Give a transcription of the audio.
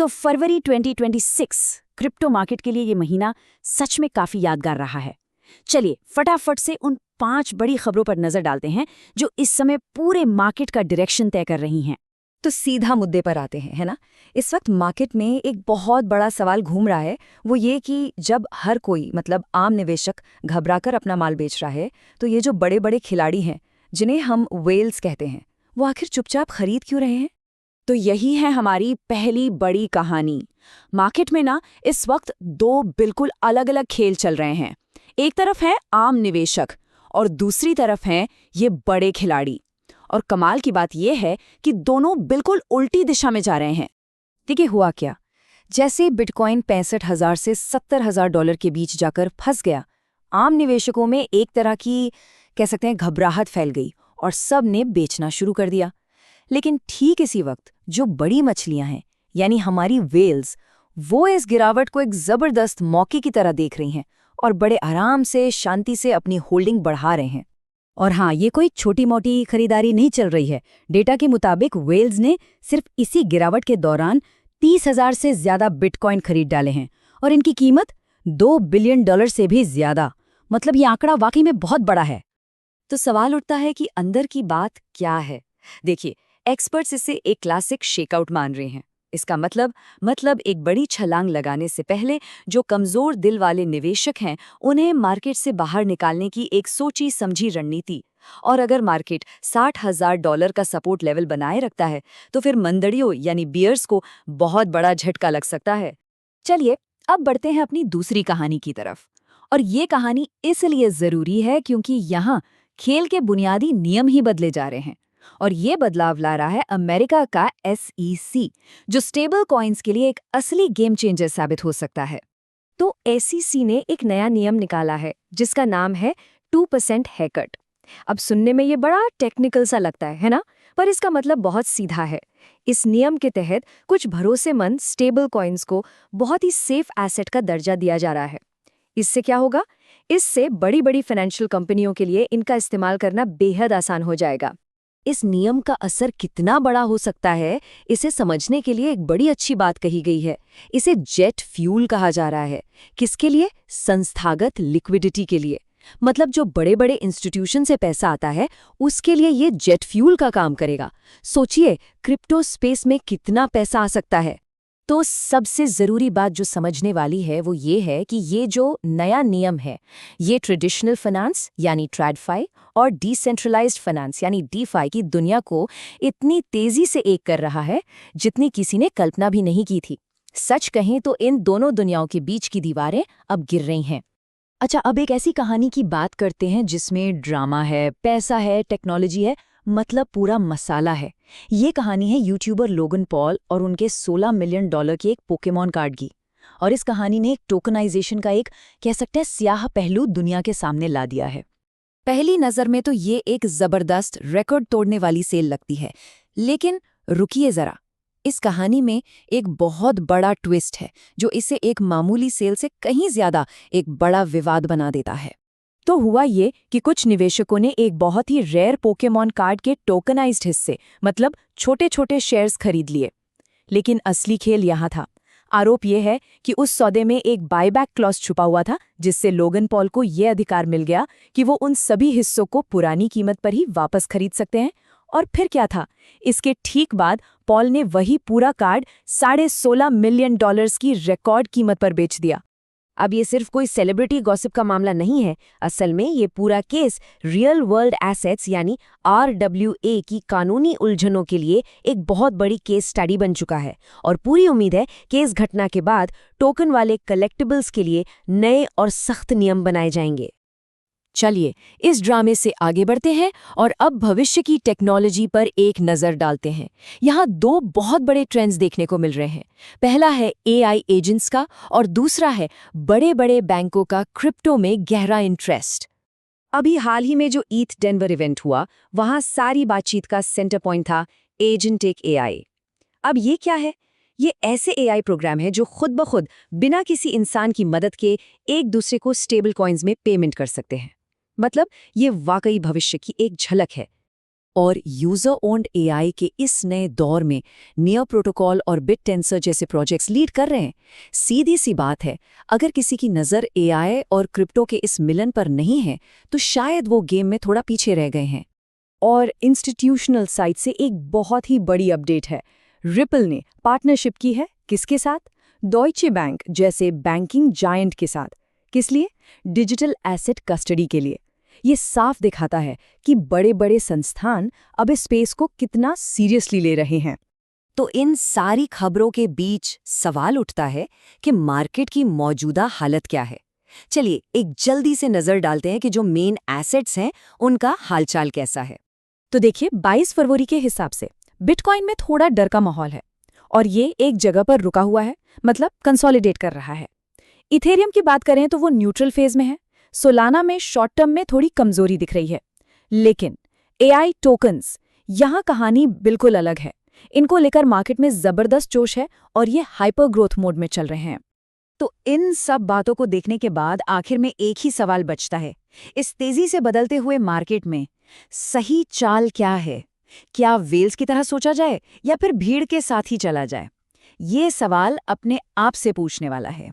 तो फरवरी 2026 crypto market के लिए ये महीना सच में काफी यादगार रहा है। चलिए फटाफट से उन 5 बड़ी खबरों पर नजर डालते हैं जो इस समय पूरे मार्केट का डायरेक्शन तय कर रही हैं। तो सीधा मुद्दे पर आते हैं, है ना। इस वक्त मार्केट में एक बहुत बड़ा सवाल घूम रहा है, वो ये कि जब हर कोई मतलब आम निवेशक घबराकर अपना माल बेच रहा है, तो ये जो बड़े बड़े खिलाड़ी हैं जिन्हें हम वेल्स कहते हैं, वो आखिर चुपचाप खरीद क्यों रहे हैं। तो यही है हमारी पहली बड़ी कहानी। मार्केट में ना इस वक्त 2 बिल्कुल अलग अलग खेल चल रहे हैं। एक तरफ है आम निवेशक और दूसरी तरफ हैं ये बड़े खिलाड़ी। और कमाल की बात यह है कि दोनों बिल्कुल उल्टी दिशा में जा रहे हैं। देखिए हुआ क्या, जैसे बिटकॉइन 65,000 से 70,000 डॉलर के बीच जाकर फंस गया, आम निवेशकों में एक तरह की कह सकते हैं घबराहट फैल गई और सब ने बेचना शुरू कर दिया। लेकिन ठीक इसी वक्त जो बड़ी मछलियां हैं यानी हमारी वेल्स, वो इस गिरावट को एक जबरदस्त मौके की तरह देख रही हैं और बड़े आराम से शांति से अपनी होल्डिंग बढ़ा रहे हैं। और हाँ, ये कोई छोटी मोटी खरीदारी नहीं चल रही है। डेटा के मुताबिक वेल्स ने सिर्फ इसी गिरावट के दौरान 30,000 से ज्यादा बिटकॉइन खरीद डाले हैं और इनकी कीमत $2 बिलियन से भी ज्यादा। मतलब ये आंकड़ा वाकई में बहुत बड़ा है। तो सवाल उठता है कि अंदर की बात क्या है। देखिए, एक्सपर्ट्स इसे एक क्लासिक शेकआउट मान रहे हैं। इसका मतलब एक बड़ी छलांग लगाने से पहले जो कमजोर दिल वाले निवेशक हैं उन्हें मार्केट से बाहर निकालने की एक सोची समझी रणनीति। और अगर मार्केट $60,000 का सपोर्ट लेवल बनाए रखता है तो फिर मंदड़ियों यानी बियर्स को बहुत बड़ा झटका लग सकता है। चलिए अब बढ़ते हैं अपनी दूसरी कहानी की तरफ। और ये कहानी इसलिए जरूरी है क्योंकि यहाँ खेल के बुनियादी नियम ही बदले जा रहे हैं। और ये बदलाव ला रहा है अमेरिका का SEC, जो स्टेबल कॉइन्स के लिए एक असली गेम चेंजर साबित हो सकता है। तो SEC ने एक नया नियम निकाला है जिसका नाम है 2% हेयरकट। अब सुनने में ये बड़ा टेक्निकल सा लगता है ना, पर इसका मतलब बहुत सीधा है। इस नियम के तहत कुछ भरोसेमंद स्टेबल कॉइन्स को बहुत ही सेफ एसेट का दर्जा दिया जा रहा है। इससे क्या होगा? इससे बड़ी बड़ी फाइनेंशियल कंपनियों के लिए इनका इस्तेमाल करना बेहद आसान हो जाएगा। इस नियम का असर कितना बड़ा हो सकता है, इसे समझने के लिए एक बड़ी अच्छी बात कही गई है। इसे जेट फ्यूल कहा जा रहा है। किसके लिए? संस्थागत लिक्विडिटी के लिए। मतलब जो बड़े बड़े इंस्टीट्यूशन से पैसा आता है उसके लिए ये जेट फ्यूल का काम करेगा। सोचिए क्रिप्टो स्पेस में कितना पैसा आ सकता है। तो सबसे ज़रूरी बात जो समझने वाली है वो ये है कि ये जो नया नियम है ये ट्रेडिशनल फाइनेंस यानी ट्रैडफाई और डिसेंट्रलाइज्ड फाइनेंस यानी डीफाई की दुनिया को इतनी तेज़ी से एक कर रहा है जितनी किसी ने कल्पना भी नहीं की थी। सच कहें तो इन दोनों दुनियाओं के बीच की दीवारें अब गिर रही हैं। अच्छा, अब एक ऐसी कहानी की बात करते हैं जिसमें ड्रामा है, पैसा है, टेक्नोलॉजी है, मतलब पूरा मसाला है। ये कहानी है यूट्यूबर लोगन पॉल और उनके $16 मिलियन के एक पोकेमॉन कार्ड की। और इस कहानी ने एक टोकनाइजेशन का एक कह सकते हैं स्याह पहलू दुनिया के सामने ला दिया है। पहली नज़र में तो ये एक ज़बरदस्त रिकॉर्ड तोड़ने वाली सेल लगती है, लेकिन रुकिए ज़रा, इस कहानी में एक बहुत बड़ा ट्विस्ट है जो इसे एक मामूली सेल से कहीं ज़्यादा एक बड़ा विवाद बना देता है। तो हुआ ये कि कुछ निवेशकों ने एक बहुत ही रेयर पोकेमॉन कार्ड के टोकनाइज्ड हिस्से मतलब छोटे छोटे शेयर्स खरीद लिए। लेकिन असली खेल यहाँ था। आरोप यह है कि उस सौदे में एक बायबैक क्लॉज छुपा हुआ था जिससे लोगन पॉल को यह अधिकार मिल गया कि वो उन सभी हिस्सों को पुरानी कीमत पर ही वापस खरीद सकते हैं। और फिर क्या था, इसके ठीक बाद पॉल ने वही पूरा कार्ड $16.5 मिलियन की रिकॉर्ड कीमत पर बेच दिया। अब ये सिर्फ कोई सेलिब्रिटी गॉसिप का मामला नहीं है। असल में ये पूरा केस रियल वर्ल्ड एसेट्स यानी RWA की कानूनी उलझनों के लिए एक बहुत बड़ी केस स्टडी बन चुका है। और पूरी उम्मीद है कि इस घटना के बाद टोकन वाले कलेक्टिबल्स के लिए नए और सख्त नियम बनाए जाएंगे। चलिए इस ड्रामे से आगे बढ़ते हैं और अब भविष्य की टेक्नोलॉजी पर एक नज़र डालते हैं। यहाँ 2 बहुत बड़े ट्रेंड्स देखने को मिल रहे हैं। पहला है AI एजेंट्स का और दूसरा है बड़े बड़े बैंकों का क्रिप्टो में गहरा इंटरेस्ट। अभी हाल ही में जो ईथ डेनवर इवेंट हुआ, वहाँ सारी बातचीत का सेंटर पॉइंट था एजेंटिक AI। अब ये क्या है? ये ऐसे AI प्रोग्राम है जो खुद ब खुद बिना किसी इंसान की मदद के एक दूसरे को स्टेबल कॉइन्स में पेमेंट कर सकते हैं। मतलब ये वाकई भविष्य की एक झलक है। और यूजर ओन्ड एआई के इस नए दौर में नियर प्रोटोकॉल और बिट टेंसर जैसे प्रोजेक्ट्स लीड कर रहे हैं। सीधी सी बात है, अगर किसी की नज़र एआई और क्रिप्टो के इस मिलन पर नहीं है तो शायद वो गेम में थोड़ा पीछे रह गए हैं। और इंस्टीट्यूशनल साइड से एक बहुत ही बड़ी अपडेट है। रिपल ने पार्टनरशिप की है किसके साथ? डॉयचे बैंक जैसे बैंकिंग जायंट के साथ। किस लिए? डिजिटल एसेट कस्टडी के लिए। ये साफ दिखाता है कि बड़े बड़े संस्थान अब इस स्पेस को कितना सीरियसली ले रहे हैं। तो इन सारी खबरों के बीच सवाल उठता है कि मार्केट की मौजूदा हालत क्या है। चलिए एक जल्दी से नजर डालते हैं कि जो मेन एसेट्स हैं उनका हालचाल कैसा है। तो देखिए 22 फरवरी के हिसाब से बिटकॉइन में थोड़ा डर का माहौल है और ये एक जगह पर रुका हुआ है, मतलब कंसोलिडेट कर रहा है। इथेरियम की बात करें तो वो न्यूट्रल फेज में है। सोलाना में शॉर्ट टर्म में थोड़ी कमजोरी दिख रही है। लेकिन एआई टोकन्स, यहाँ कहानी बिल्कुल अलग है। इनको लेकर मार्केट में जबरदस्त जोश है और ये हाइपर ग्रोथ मोड में चल रहे हैं। तो इन सब बातों को देखने के बाद आखिर में एक ही सवाल बचता है, इस तेजी से बदलते हुए मार्केट में सही चाल क्या है? क्या वेल्स की तरह सोचा जाए या फिर भीड़ के साथ ही चला जाए? ये सवाल अपने आप से पूछने वाला है।